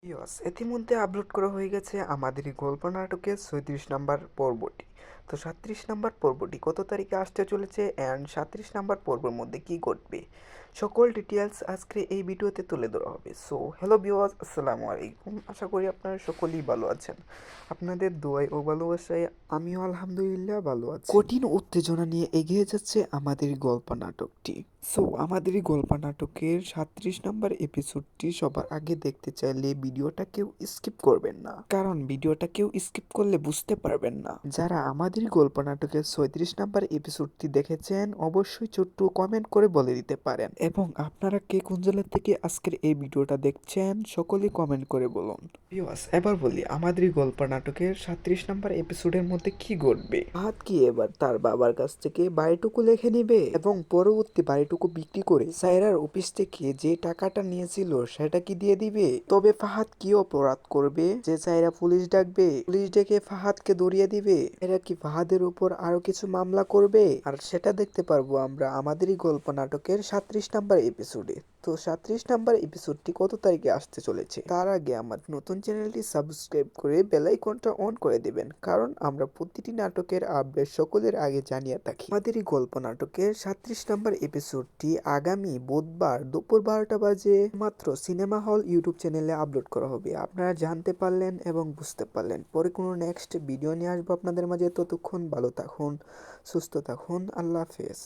ইতিমধ্যে আপলোড করা হয়ে গেছে আমাদের এই গল্প নাটকের ৩৬ নাম্বার পর্বটি। তো ৩৭ নাম্বার পর্বটি কত তারিখে আসতে চলেছে অ্যান্ড ৩৭ নাম্বার পর্বের মধ্যে কি ঘটবে সকল ডিটেলস আজকে এই ভিডিওতে তুলে ধরা হবে। সো হ্যালো ভিউয়ার্স, আসসালামু আলাইকুম। আশা করি আপনারা সকলেই ভালো আছেন। আপনাদের দোয়ায় ও ভালোবাসায় আমিও আলহামদুলিল্লাহ ভালো আছি। কঠিন উত্তেজনা নিয়ে এগিয়ে যাচ্ছে আমাদের এই গল্প নাটকটি। সো আমাদের এই গল্প নাটকের ৩৭ নাম্বার এপিসোডটি সবার আগে দেখতে চাইলে ভিডিওটা কেউ স্কিপ করবেন না, কারণ ভিডিওটা কেউ স্কিপ করলে বুঝতে পারবেন না। যারা আমাদের গল্প নাটকের ৩৬ নাম্বার এপিসোডটি দেখেছেন অবশ্যই ছোট্ট কমেন্ট করে বলে দিতে পারেন, এবং আপনারা কে কোন জেলা থেকে আজকের এই ভিডিওটা দেখছেন সকলেই কমেন্ট করে বলুন। ভিউয়ার্স, এবার বলি আমাদের এই গল্প নাটকের ৩৭ নাম্বার এপিসোডের মধ্যে কি ঘটবে। ফাহাদ কি এবার তার বাবার কাছ থেকে বাড়িটুকু লিখে নেবে এবং পরবর্তী বাড়িটুকু বিক্রি করে সায়রার অফিস থেকে যে টাকাটা নিয়েছিল সেটা কি দিয়ে দিবে? তবে ফাহাদ কি অপরাধ করবে যে সায়রা পুলিশ ডাকবে? পুলিশ ডেকে ফাহাদকে ধরিয়ে দিবে? এরা কি ফাহাদের উপর আরো কিছু মামলা করবে? আর সেটা দেখতে পারবো আমরা আমাদেরই গল্প নাটকের ৩৭ নাম্বার এপিসোডে। তো ৩৭ নাম্বার এপিসোডটি কত তারিখে আসতে চলেছে তার আগে আমার নতুন চ্যানেলটি সাবস্ক্রাইব করে বেল আইকনটা অন করে দিবেন, কারণ আমরা প্রতিটি নাটকের আপডেট সকলের আগে জানিয়ে থাকি। আমাদের এই গল্প নাটকের ৩৭ নাম্বার এপিসোডটি আগামী বুধবার দুপুর ১২টা বাজে মাত্র সিনেমা হল ইউটিউব চ্যানেলে আপলোড করা হবে। আপনারা জানতে পারলেন এবং বুঝতে পারলেন। পরে কোনো নেক্সট ভিডিও নিয়ে আসবো আপনাদের মাঝে। ততক্ষণ ভালো থাকুন, সুস্থ থাকুন, আল্লাহ হাফেজ।